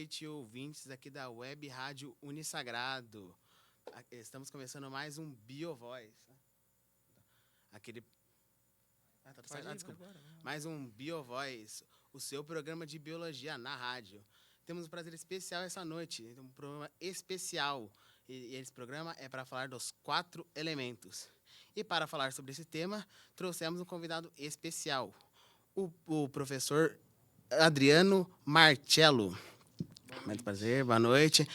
noite, ouvintes aqui da Web Rádio Unisagrado. Estamos começando mais um BioVoz. Aquele... desculpa. Agora. Mais um BioVoz, o seu programa de biologia na rádio. Temos um prazer especial essa noite, um programa especial. E esse programa é para falar dos 4 elementos. E para falar sobre esse tema, trouxemos um convidado especial, o professor Adriano Marcello. Muito prazer, boa noite.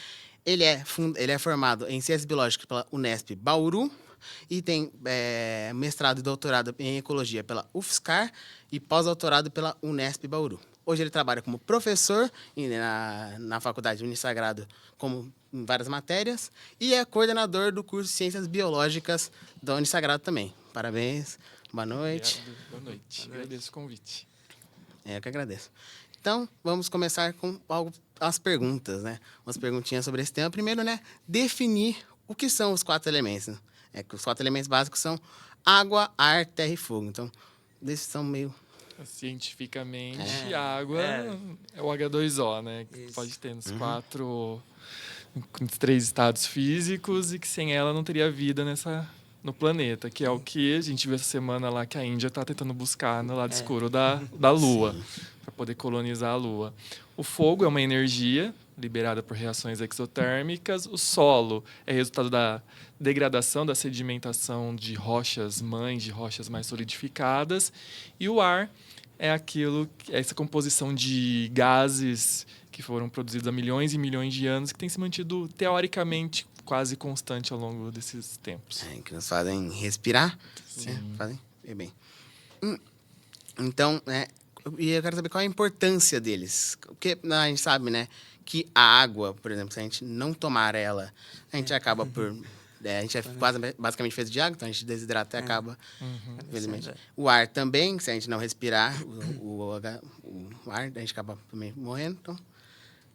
Ele é formado em Ciências Biológicas pela Unesp Bauru e tem mestrado e doutorado em Ecologia pela UFSCar e pós-doutorado pela Unesp Bauru. Hoje ele trabalha como professor na Faculdade Unisagrado em várias matérias e é coordenador do curso de Ciências Biológicas da Unisagrado também. Parabéns, boa noite. Obrigado. Boa noite. Agradeço o convite. Eu que agradeço. Então, vamos começar com as perguntas, né? Umas perguntinhas sobre esse tema. Primeiro, né, definir o que são os 4 elementos. Os 4 elementos básicos são água, ar, terra e fogo. Então, esses são meio... Cientificamente, a água é o H2O, né? Que pode ter nos 3 estados físicos e que sem ela não teria vida no planeta, que é o que a gente viu essa semana lá que a Índia está tentando buscar no lado escuro da Lua, para poder colonizar a Lua. O fogo é uma energia liberada por reações exotérmicas. O solo é resultado da degradação, da sedimentação de rochas mães, de rochas mais solidificadas. E o ar é essa composição de gases que foram produzidos há milhões e milhões de anos, que tem se mantido, teoricamente, quase constante ao longo desses tempos. Que nos fazem respirar. Sim. Fazem bem. Então, eu quero saber qual a importância deles. Porque a gente sabe, né, que a água, por exemplo, se a gente não tomar ela, a gente acaba por... a gente é quase basicamente feito de água, então a gente desidrata e acaba, infelizmente. O ar também, se a gente não respirar o ar, a gente acaba também morrendo. Então,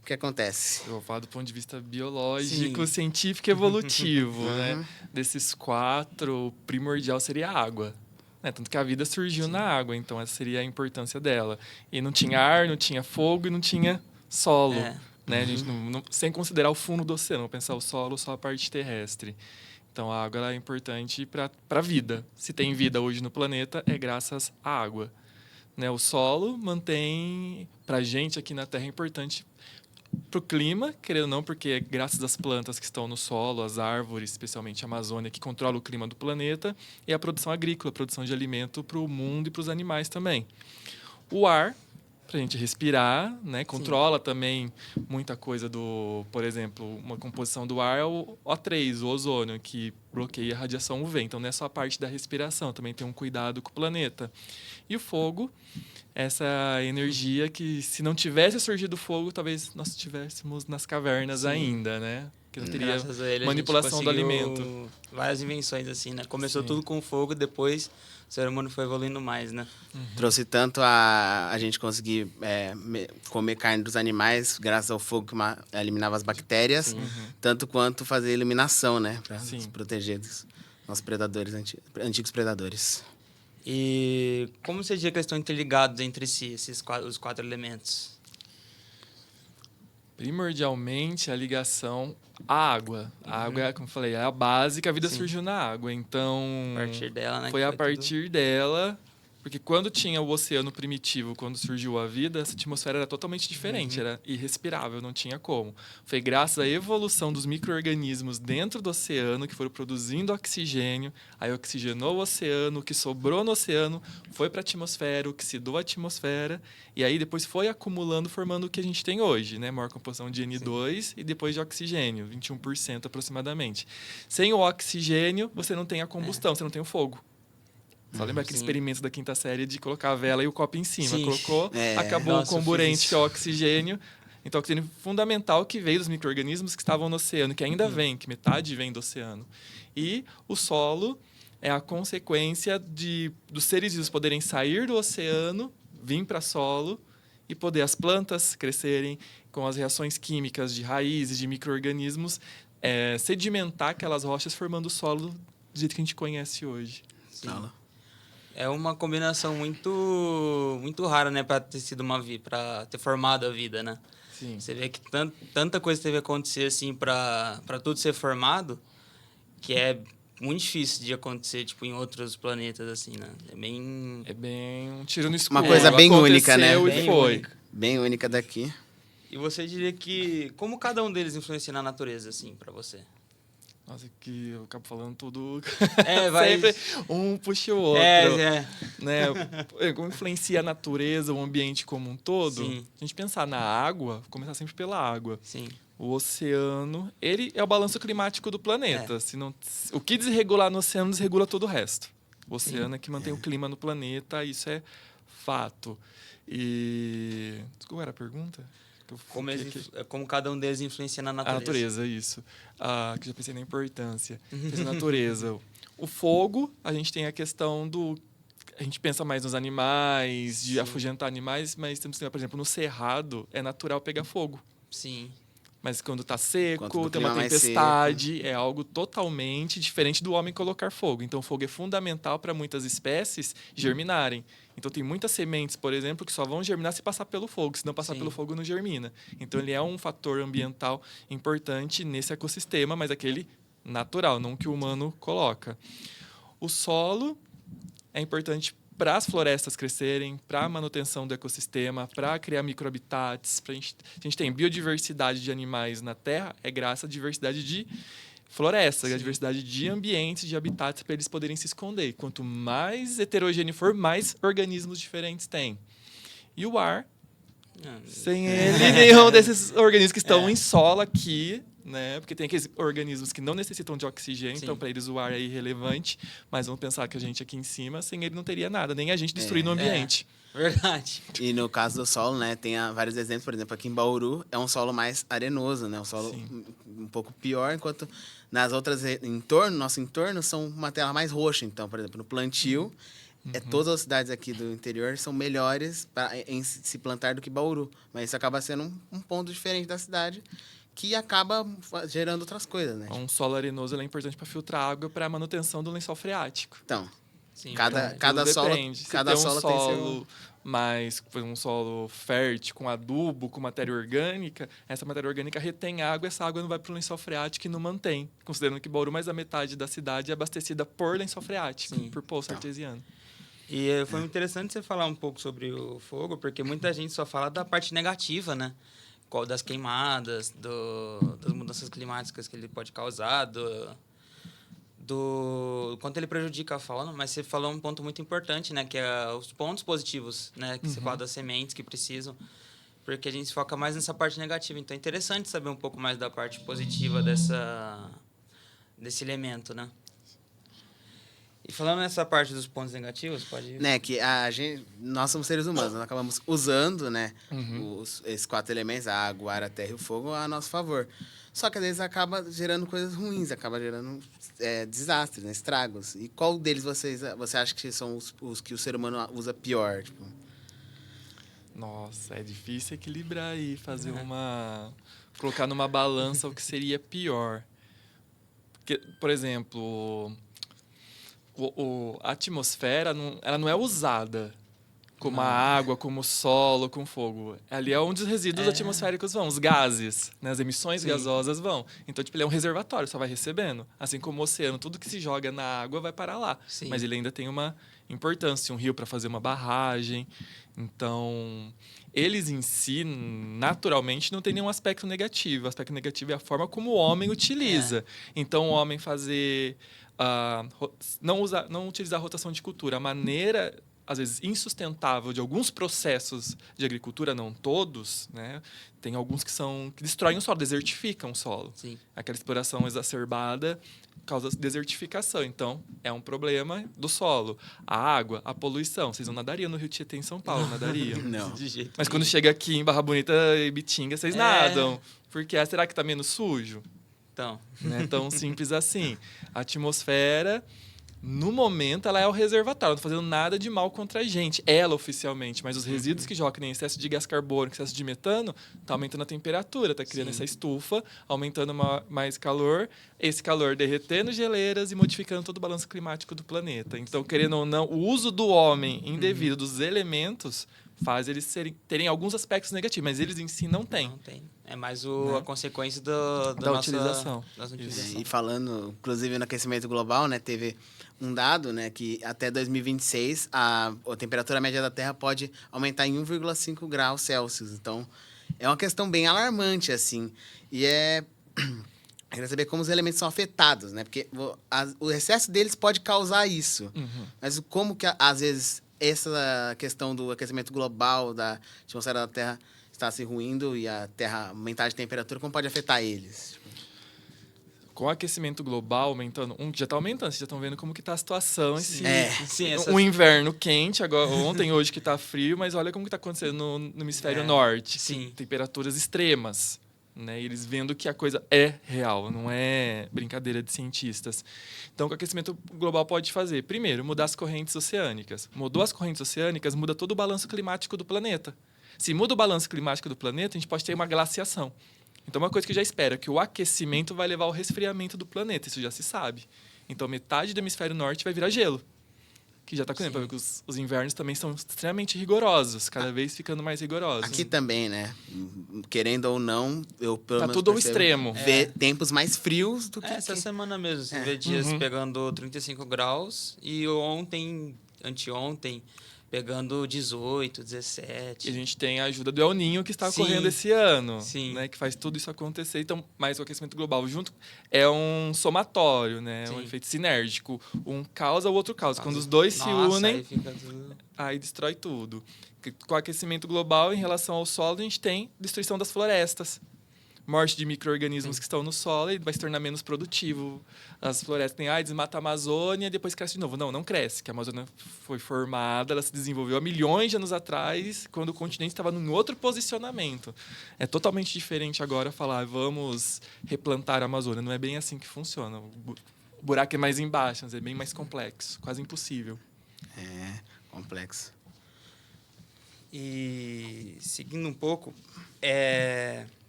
o que acontece? Eu vou falar do ponto de vista biológico, científico e evolutivo, né? Desses 4, o primordial seria a água. Tanto que a vida surgiu na água, então essa seria a importância dela. E não tinha ar, não tinha fogo e não tinha solo. Né? A gente sem considerar o fundo do oceano, vamos pensar o solo, só a parte terrestre. Então a água ela é importante para a vida. Se tem vida hoje no planeta, é graças à água. Né? O solo mantém, para a gente aqui na Terra, é importante para o clima, querendo ou não, porque é graças às plantas que estão no solo, as árvores, especialmente a Amazônia, que controla o clima do planeta, e a produção agrícola, a produção de alimento para o mundo e para os animais também. O ar, para a gente respirar, né? Controla também muita coisa por exemplo, uma composição do ar é o O3, o ozônio, que bloqueia a radiação UV. Então, não é só a parte da respiração, também tem um cuidado com o planeta. E o fogo, essa energia que, se não tivesse surgido o fogo, talvez nós estivéssemos nas cavernas ainda, né? Que não teria manipulação do alimento. Várias invenções, assim, né? Começou tudo com fogo, depois o ser humano foi evoluindo mais, né? Trouxe tanto a gente conseguir comer carne dos animais, graças ao fogo que eliminava as bactérias, tanto quanto fazer iluminação, né? Para se proteger dos nossos predadores, antigos predadores. E como você diria que eles estão interligados entre si, os 4 elementos? Primordialmente, a ligação à água. A água, como eu falei, é a base que a vida surgiu na água. Então, a partir dela, né, foi a partir dela... Porque quando tinha o oceano primitivo, quando surgiu a vida, essa atmosfera era totalmente diferente, era irrespirável, não tinha como. Foi graças à evolução dos micro-organismos dentro do oceano que foram produzindo oxigênio, aí oxigenou o oceano, o que sobrou no oceano foi para a atmosfera, oxidou a atmosfera, e aí depois foi acumulando, formando o que a gente tem hoje, né? Maior composição de N2 e depois de oxigênio, 21% aproximadamente. Sem o oxigênio, você não tem a combustão, você não tem o fogo. Só lembrar aquele experimento da 5ª série de colocar a vela e o copo em cima. Colocou, acabou o comburente, que é o oxigênio. Então, o oxigênio fundamental que veio dos micro-organismos que estavam no oceano, que ainda vem, que metade vem do oceano. E o solo é a consequência dos seres vivos poderem sair do oceano, vir para solo e poder as plantas crescerem com as reações químicas de raízes, de micro-organismos, sedimentar aquelas rochas formando o solo do jeito que a gente conhece hoje. É uma combinação muito rara, né, para ter sido para ter formado a vida, né? Sim. Você vê que tanta coisa teve que acontecer assim para tudo ser formado, que é muito difícil de acontecer tipo em outros planetas assim, né? É bem um tiro no escuro. Uma coisa bem única, né? Aconteceu e Bem foi. única. Bem única daqui. E você diria que como cada um deles influencia na natureza assim para você? Nossa, que eu acabo falando tudo. Vai Sempre um puxa o outro. Né? Como influencia a natureza, o ambiente como um todo. Sim. A gente pensar na água, começar sempre pela água. Sim. O oceano, ele é o balanço climático do planeta. Se não, o que desregular no oceano, desregula todo o resto. O oceano é que mantém o clima no planeta, isso é fato. E... Qual era a pergunta? Como cada um deles influencia na A natureza. natureza, isso. Que já pensei na importância. Pensei na natureza. O fogo, a gente tem a questão do... A gente pensa mais nos animais, de afugentar animais, mas temos, por exemplo, no cerrado, é natural pegar fogo. Sim. Mas quando está seco, Quando tem uma clima mais tempestade, é algo totalmente diferente do homem colocar fogo. Então, o fogo é fundamental para muitas espécies germinarem. Então, tem muitas sementes, por exemplo, que só vão germinar se passar pelo fogo. Se não passar pelo fogo, não germina. Então, ele é um fator ambiental importante nesse ecossistema, mas aquele natural, não que o humano coloca. O solo é importante para as florestas crescerem, para a manutenção do ecossistema, para criar microhabitats. A gente tem biodiversidade de animais na Terra, é graças à diversidade de florestas, a diversidade de ambientes, de habitats, para eles poderem se esconder. Quanto mais heterogêneo for, mais organismos diferentes tem. E o ar, sem ele, nenhum desses organismos que estão em solo aqui, né? Porque tem aqueles organismos que não necessitam de oxigênio, então para eles o ar é irrelevante, mas vamos pensar que a gente aqui em cima, sem ele não teria nada, nem a gente destruindo o ambiente. Verdade. E no caso do solo, né, tem vários exemplos, por exemplo, aqui em Bauru é um solo mais arenoso, né, um solo um pouco pior, enquanto nas outras nosso entorno são uma terra mais roxa. Então, por exemplo, no plantio, todas as cidades aqui do interior são melhores em se plantar do que Bauru, mas isso acaba sendo um ponto diferente da cidade, que acaba gerando outras coisas, né? Um solo arenoso é importante para filtrar água para a manutenção do lençol freático. Então, Sim, cada solo, cada solo tem seu... mais um solo fértil, com adubo, com matéria orgânica, essa matéria orgânica retém água, essa água não vai para o lençol freático e não mantém. Considerando que Bauru, mais da metade da cidade é abastecida por lençol freático, por poço artesiano. E foi interessante você falar um pouco sobre o fogo, porque muita gente só fala da parte negativa, né? Das queimadas, das mudanças climáticas que ele pode causar, do quanto ele prejudica a fauna, mas você falou um ponto muito importante, né, que é os pontos positivos, né, que você fala das sementes que precisam, porque a gente foca mais nessa parte negativa. Então é interessante saber um pouco mais da parte positiva desse elemento, né? E falando nessa parte dos pontos negativos, pode ir. Né, que nós somos seres humanos, nós acabamos usando, né, esses 4 elementos, a água, o ar, a terra e o fogo, a nosso favor. Só que às vezes acaba gerando coisas ruins, acaba gerando desastres, né, estragos. E qual deles você acha que são os que o ser humano usa pior? Tipo? Nossa, é difícil equilibrar e fazer colocar numa balança o que seria pior. Porque, por exemplo, a atmosfera ela não é usada como a água, como o solo, como o fogo. Ali é onde os resíduos atmosféricos vão, os gases, né? As emissões gasosas vão. Então, ele é um reservatório, só vai recebendo. Assim como o oceano, tudo que se joga na água vai para lá. Sim. Mas ele ainda tem uma importância, um rio para fazer uma barragem. Então, eles em si, naturalmente, não tem nenhum aspecto negativo. O aspecto negativo é a forma como o homem utiliza. Então, o homem fazer... não utilizar a rotação de cultura. A maneira, às vezes, insustentável de alguns processos de agricultura, não todos, né? Tem alguns que destroem o solo, desertificam o solo. Sim. Aquela exploração exacerbada causa desertificação. Então, é um problema do solo. A água, a poluição. Vocês não nadariam no Rio Tietê em São Paulo, nadariam? Não. De jeito Mas quando chega aqui em Barra Bonita e Bitinga, vocês nadam. Porque será que está menos sujo? Então. Não é tão simples assim. A atmosfera, no momento, ela é o reservatório. Não está fazendo nada de mal contra a gente. Ela, oficialmente. Mas os resíduos que jogam, nem excesso de gás carbônico, excesso de metano, está aumentando a temperatura. Está criando essa estufa, aumentando mais calor. Esse calor derretendo geleiras e modificando todo o balanço climático do planeta. Então, querendo ou não, o uso do homem indevido dos elementos faz eles terem alguns aspectos negativos, mas eles em si não têm. Não tem. É mais Né? a consequência Da utilização. E falando, inclusive, no aquecimento global, né, teve um dado, né, que até 2026 a temperatura média da Terra pode aumentar em 1,5 graus Celsius. Então, é uma questão bem alarmante, assim. E eu queria saber como os elementos são afetados, né? Porque o excesso deles pode causar isso. Mas como que, às vezes, essa questão do aquecimento global da atmosfera da Terra está se ruindo e a Terra aumentar de temperatura, como pode afetar eles? Com o aquecimento global aumentando, já está aumentando, vocês já estão vendo como que está a situação. Sim, Um inverno quente, agora, ontem, hoje que está frio, mas olha como que está acontecendo no hemisfério norte. Sim. Temperaturas extremas. Né? E eles vendo que a coisa é real, não é brincadeira de cientistas. Então, o que o aquecimento global pode fazer? Primeiro, mudar as correntes oceânicas. Mudou as correntes oceânicas, muda todo o balanço climático do planeta. Se muda o balanço climático do planeta, a gente pode ter uma glaciação. Então, uma coisa que já espera é que o aquecimento vai levar ao resfriamento do planeta. Isso já se sabe. Então, metade do hemisfério norte vai virar gelo. Que já está acontecendo, porque os invernos também são extremamente rigorosos, cada vez ficando mais rigorosos. Aqui também, né? Querendo ou não, eu pelo menos tudo ao extremo. Ver tempos mais frios do que... Essa semana mesmo, você vê dias pegando 35 graus e anteontem, pegando 18, 17. E a gente tem a ajuda do El Niño que está ocorrendo esse ano, Sim. Né, que faz tudo isso acontecer. Então, mais o aquecimento global junto é um somatório, né? É um efeito sinérgico. Um causa, o outro causa. Quando os dois se unem, aí destrói tudo. Com o aquecimento global, em relação ao solo, a gente tem destruição das florestas. Morte de micro-organismos que estão no solo e vai se tornar menos produtivo. As florestas têm, desmata a Amazônia e depois cresce de novo. Não cresce, que a Amazônia foi formada, ela se desenvolveu há milhões de anos atrás, quando o continente estava em outro posicionamento. É totalmente diferente agora falar, vamos replantar a Amazônia. Não é bem assim que funciona. O buraco é mais embaixo, mas é bem mais complexo, quase impossível. É, complexo. E, seguindo um pouco,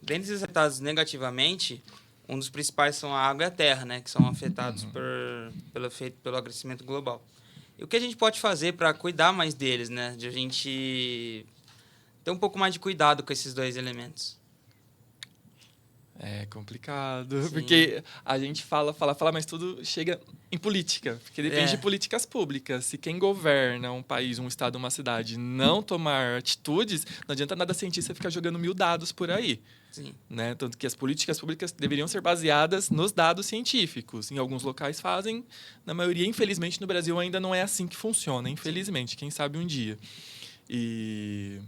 dentre os afetados negativamente, um dos principais são a água e a terra, né, que são afetados pelo aquecimento global. E o que a gente pode fazer para cuidar mais deles, né, de a gente ter um pouco mais de cuidado com esses dois elementos? É complicado, porque a gente fala, mas tudo chega em política, porque depende de políticas públicas. Se quem governa um país, um estado, uma cidade não tomar atitudes, não adianta nada cientista ficar jogando 1000 dados por aí. Sim. Né? Tanto que as políticas públicas deveriam ser baseadas nos dados científicos. Em alguns locais fazem, na maioria, infelizmente, no Brasil ainda não é assim que funciona, infelizmente, quem sabe um dia. E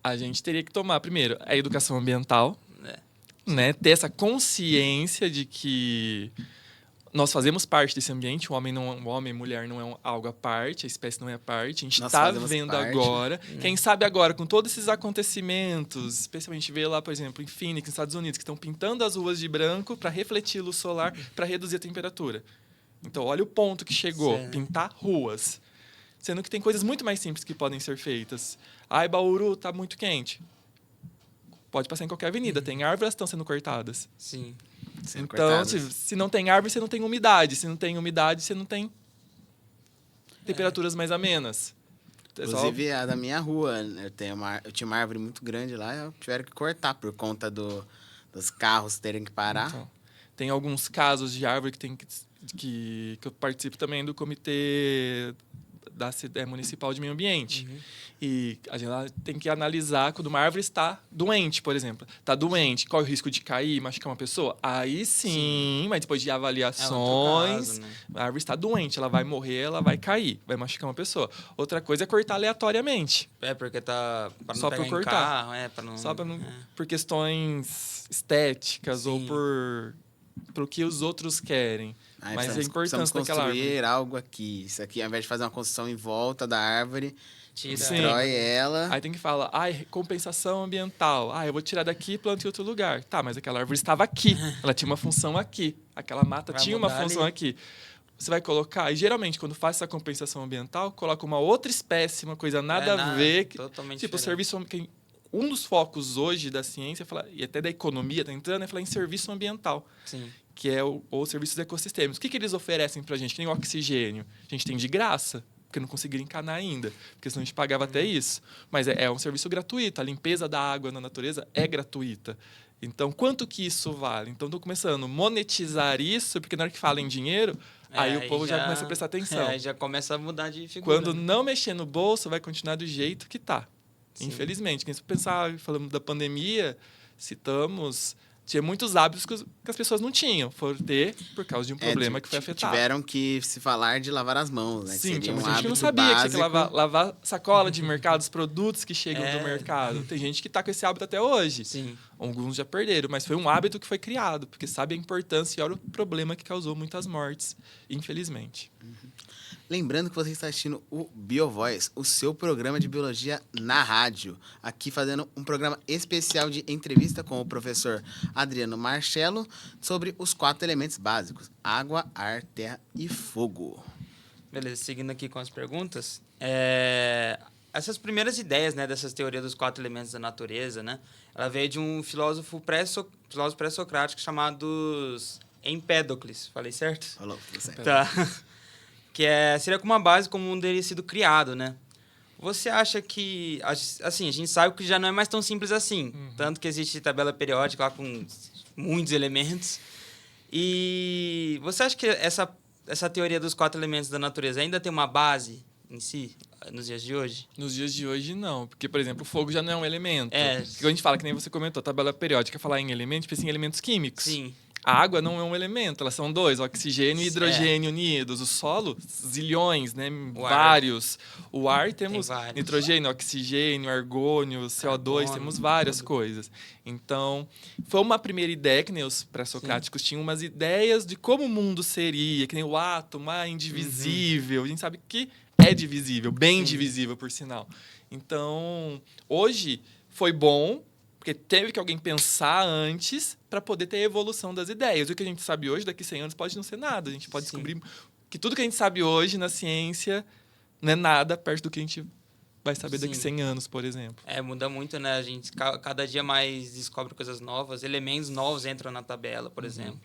a gente teria que tomar, primeiro, a educação ambiental, né? Ter essa consciência de que nós fazemos parte desse ambiente, o homem e mulher não é algo à parte, a espécie não é à parte, a gente está vendo agora. Quem sabe agora, com todos esses acontecimentos, especialmente vê lá, por exemplo, em Phoenix, nos Estados Unidos, que estão pintando as ruas de branco para refletir luz solar, para reduzir a temperatura. Então, olha o ponto que chegou, pintar ruas. Sendo que tem coisas muito mais simples que podem ser feitas. Bauru está muito quente. Pode passar em qualquer avenida. Tem árvores que estão sendo cortadas. Sim. Então, se não tem árvore, você não tem umidade. Se não tem umidade, você não tem temperaturas mais amenas. Inclusive, a da minha rua, eu tinha uma árvore muito grande lá, tiveram que cortar por conta dos carros terem que parar. Então, tem alguns casos de árvore que eu participo também do comitê municipal de meio ambiente. E a gente tem que analisar quando uma árvore está doente, por exemplo. Está doente, qual é o risco de cair, machucar uma pessoa? Aí sim, mas depois de avaliações, caso, né? A árvore está doente, ela vai morrer, ela vai cair, vai machucar uma pessoa. Outra coisa é cortar aleatoriamente. Porque tá para não Só pegar por cortar. Carro, para não... Só para não, por questões estéticas ou por que os outros querem. Mas a importância daquela árvore. Construir algo aqui. Isso aqui, ao invés de fazer uma construção em volta da árvore, Destrói ela. Aí tem que falar, compensação ambiental. Eu vou tirar daqui e planto em outro lugar. Tá, mas aquela árvore estava aqui. Ela tinha uma função aqui. Aquela mata tinha uma função aqui. Você vai colocar... E geralmente, quando faz essa compensação ambiental, coloca uma outra espécie, uma coisa nada a ver. Totalmente tipo, diferente. serviço... Um dos focos hoje da ciência, e até da economia, tá entrando, é falar em serviço ambiental. Sim. Que é o serviços ecossistêmicos. O que eles oferecem para a gente? Que nem o oxigênio. A gente tem de graça. porque não conseguiram encanar ainda, porque senão a gente pagava até isso. Mas é um serviço gratuito, a limpeza da água na natureza é gratuita. Então, quanto que isso vale? Então, estou começando a monetizar isso, porque na hora que fala em dinheiro, aí o povo já começa a prestar atenção. Já começa a mudar de figura. Quando não mexer no bolso, vai continuar do jeito que está. Infelizmente. Se pensar, falando da pandemia, tinha muitos hábitos que as pessoas não tinham. Foram ter por causa de um problema que foi afetado. Tiveram que se falar de lavar as mãos, né? Sim, tinha muita gente que não sabia que tinha que lavar sacola de mercado, os produtos que chegam do mercado. Tem gente que está com esse hábito até hoje. Sim. Alguns já perderam, mas foi um hábito que foi criado, porque sabe a importância e olha o problema que causou muitas mortes, infelizmente. Lembrando que você está assistindo o BioVoice, o seu programa de biologia na rádio. Aqui fazendo um programa especial de entrevista com o professor Adriano Marcelo sobre os 4 elementos básicos: água, ar, terra e fogo. Beleza, seguindo aqui com as perguntas. Essas primeiras ideias, né, dessas teorias dos 4 elementos da natureza, né, ela veio de um filósofo pré-socrático chamado Empédocles. Falei certo? Falou, tudo certo. Tá. Que seria como uma base como o mundo teria sido criado, né? Você acha que... Assim, a gente sabe que já não é mais tão simples assim. Tanto que existe tabela periódica lá com muitos elementos. E você acha que essa teoria dos 4 elementos da natureza ainda tem uma base em si, nos dias de hoje? Nos dias de hoje, não. Porque, por exemplo, o fogo já não é um elemento. Porque a gente fala, que nem você comentou, tabela periódica, falar em elementos, pensa em elementos químicos. Sim. A água não é um elemento, elas são 2, oxigênio e hidrogênio unidos. O solo, zilhões, né? Vários. O ar, temos nitrogênio, oxigênio, argônio, CO2, temos várias coisas. Então, foi uma primeira ideia, que nem os pré-socráticos tinham umas ideias de como o mundo seria, que nem o átomo, indivisível. A gente sabe que é divisível, bem divisível, por sinal. Então, hoje foi bom, porque teve que alguém pensar antes para poder ter a evolução das ideias. O que a gente sabe hoje, daqui a 100 anos, pode não ser nada. A gente pode descobrir que tudo que a gente sabe hoje na ciência não é nada perto do que a gente vai saber daqui a 100 anos, por exemplo. Muda muito, né? A gente cada dia mais descobre coisas novas, elementos novos entram na tabela, por exemplo.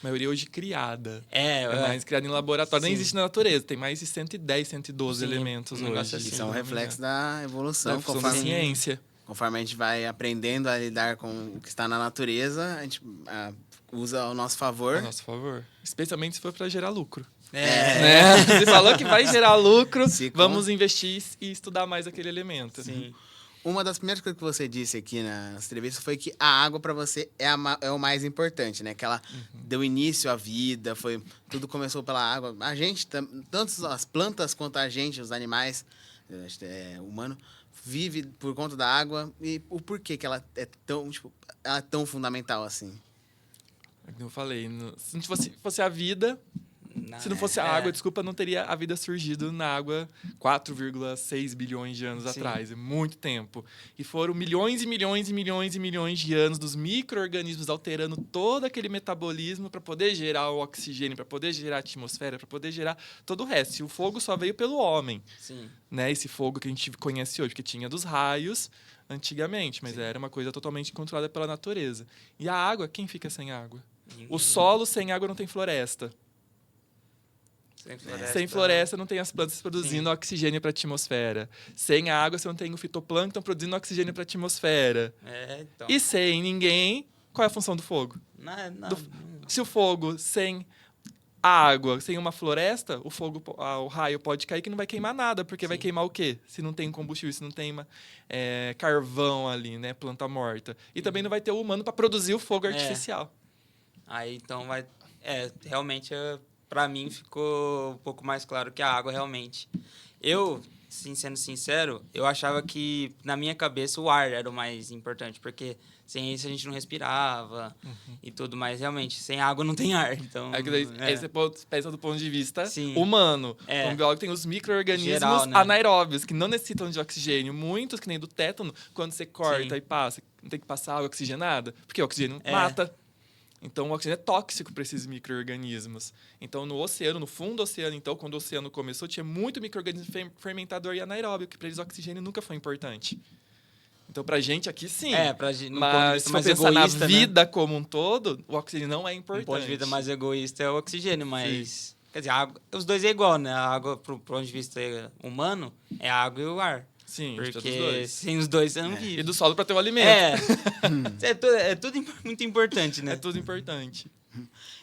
A maioria hoje criada. É mais criada em laboratório. Nem existe na natureza. Tem mais de 110, 112 elementos hoje. Assim, são reflexos da evolução. Da ciência. Conforme a gente vai aprendendo a lidar com o que está na natureza, a gente usa ao nosso favor. Ao nosso favor. Especialmente se for para gerar lucro. Né? Você falou que vai gerar lucro, vamos investir e estudar mais aquele elemento. Sim. Uma das primeiras coisas que você disse aqui na entrevista foi que a água para você é o mais importante, né? Que ela deu início à vida, tudo começou pela água. A gente, tanto as plantas quanto a gente, os animais, humano, vive por conta da água. E o porquê que ela é tão fundamental assim? Como eu falei, se não fosse a vida... Se não fosse a água, não teria a vida surgido na água 4,6 bilhões de anos atrás. É muito tempo. E foram milhões e milhões e milhões e milhões de anos dos micro-organismos alterando todo aquele metabolismo para poder gerar o oxigênio, para poder gerar a atmosfera, para poder gerar todo o resto. E o fogo só veio pelo homem. Sim. Né? Esse fogo que a gente conhece hoje, porque tinha dos raios antigamente, mas era uma coisa totalmente controlada pela natureza. E a água, quem fica sem água? O solo sem água não tem floresta. Sem floresta não tem as plantas produzindo oxigênio para a atmosfera. Sem a água você não tem o fitoplâncton produzindo oxigênio para a atmosfera. Então. E sem ninguém, qual é a função do fogo? Se o fogo sem a água, sem uma floresta, o raio pode cair que não vai queimar nada, porque vai queimar o quê? Se não tem combustível, se não tem carvão ali, né, planta morta. E também não vai ter o humano para produzir o fogo artificial. Aí então vai... realmente... Para mim, ficou um pouco mais claro que a água, realmente. Eu, sendo sincero, eu achava que, na minha cabeça, o ar era o mais importante, porque sem isso a gente não respirava e tudo mais. Realmente, sem água não tem ar. Então, aí você pensa do ponto de vista humano. Um biólogo tem os micro-organismos né? anaeróbios, que não necessitam de oxigênio. Muitos, que nem do tétano, quando você corta e passa, não tem que passar água oxigenada, porque o oxigênio mata. Então, o oxigênio é tóxico para esses micro-organismos. Então, no oceano, no fundo do oceano, então, quando o oceano começou, tinha muito micro-organismo fermentador e anaeróbio, que para eles o oxigênio nunca foi importante. Então, para a gente aqui, sim. Mas se for pensar na vida como um todo, o oxigênio não é importante. Um ponto de vista mais egoísta é o oxigênio, mas Quer dizer, a água, os dois é igual, né? A água, pro ponto de vista humano, é a água e o ar. Sim, Porque sem os dois você não vive. E do solo para ter o alimento. É tudo muito importante, né? É tudo importante.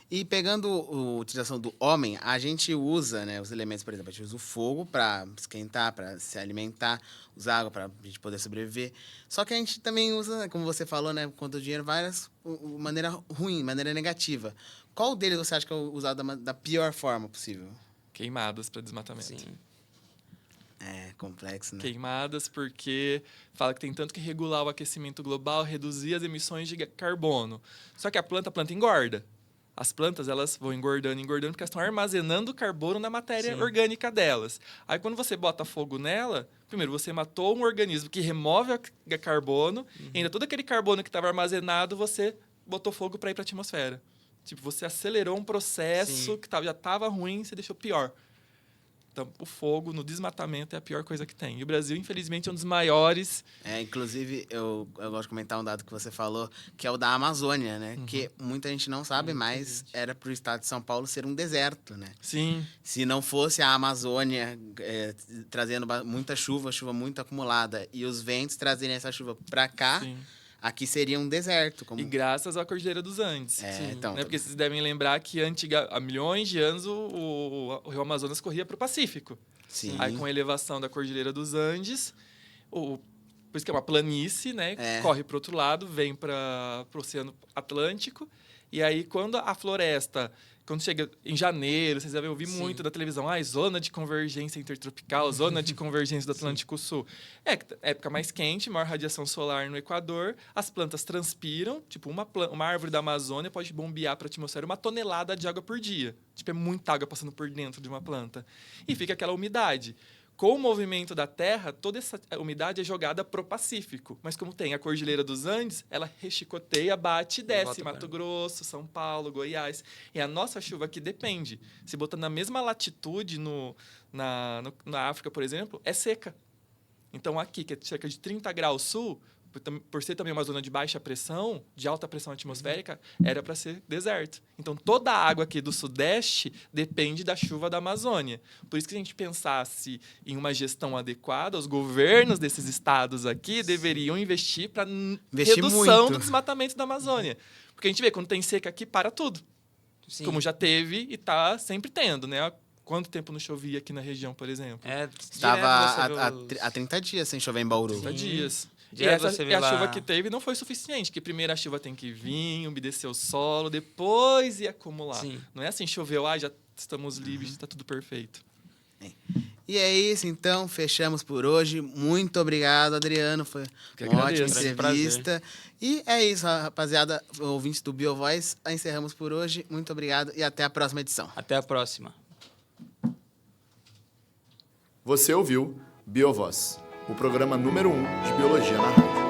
E pegando a utilização do homem, a gente usa, né, os elementos, por exemplo, a gente usa o fogo para esquentar, para se alimentar, usa água para a gente poder sobreviver. Só que a gente também usa, como você falou, né, quanto dinheiro, várias maneira ruim, maneira negativa. Qual deles você acha que é usado da pior forma possível? Queimadas para desmatamento. Sim. É complexo, né? Queimadas porque fala que tem tanto que regular o aquecimento global, reduzir as emissões de carbono. Só que a planta engorda. As plantas, elas vão engordando, porque elas estão armazenando carbono na matéria orgânica delas. Aí, quando você bota fogo nela, primeiro, você matou um organismo que remove o carbono, e ainda todo aquele carbono que estava armazenado, você botou fogo para ir para a atmosfera. Tipo, você acelerou um processo que já estava ruim, você deixou pior. Então, o fogo no desmatamento é a pior coisa que tem. E o Brasil, infelizmente, é um dos maiores. Inclusive, eu gosto de comentar um dado que você falou, que é o da Amazônia, né? Que muita gente não sabe, mas era para o estado de São Paulo ser um deserto, né? Sim. Se não fosse a Amazônia trazendo muita chuva muito acumulada, e os ventos trazerem essa chuva para cá... Sim. Aqui seria um deserto. E graças à Cordilheira dos Andes. Então, né? Porque vocês devem lembrar que há milhões de anos o rio Amazonas corria para o Pacífico. Sim. Aí, com a elevação da Cordilheira dos Andes, por isso que é uma planície, né? Corre para o outro lado, vem para o Oceano Atlântico. E aí, quando a floresta... Quando chega em janeiro, vocês devem ouvir muito da televisão. Zona de convergência intertropical, zona de convergência do Atlântico Sul. É época mais quente, maior radiação solar no Equador. As plantas transpiram. Tipo, uma árvore da Amazônia pode bombear para a atmosfera 1 tonelada de água por dia. Tipo, é muita água passando por dentro de uma planta. E fica aquela umidade. Com o movimento da Terra, toda essa umidade é jogada para o Pacífico. Mas como tem a Cordilheira dos Andes, ela rechicoteia, bate e desce. Mato Grosso, São Paulo, Goiás. E a nossa chuva aqui depende. Se botar na mesma latitude na África, por exemplo, é seca. Então aqui, que é cerca de 30 graus sul, por ser também uma zona de baixa pressão, de alta pressão atmosférica, era para ser deserto. Então, toda a água aqui do Sudeste depende da chuva da Amazônia. Por isso que, se a gente pensasse em uma gestão adequada, os governos desses estados aqui deveriam investir para redução do desmatamento da Amazônia. Porque a gente vê, quando tem seca aqui, para tudo. Sim. Como já teve e está sempre tendo, né? Quanto tempo não chovia aqui na região, por exemplo? Estava há 30 dias sem chover em Bauru. 30 dias. E a chuva que teve não foi suficiente, porque primeiro a chuva tem que vir, umedecer o solo, depois ir acumular. Sim. Não é assim, choveu, já estamos livres, está tudo perfeito. E é isso, então, fechamos por hoje. Muito obrigado, Adriano, foi uma ótima entrevista. E é isso, rapaziada, ouvintes do BioVoz, encerramos por hoje. Muito obrigado e até a próxima edição. Até a próxima. Você ouviu BioVoz, o programa número 1 de biologia na rádio.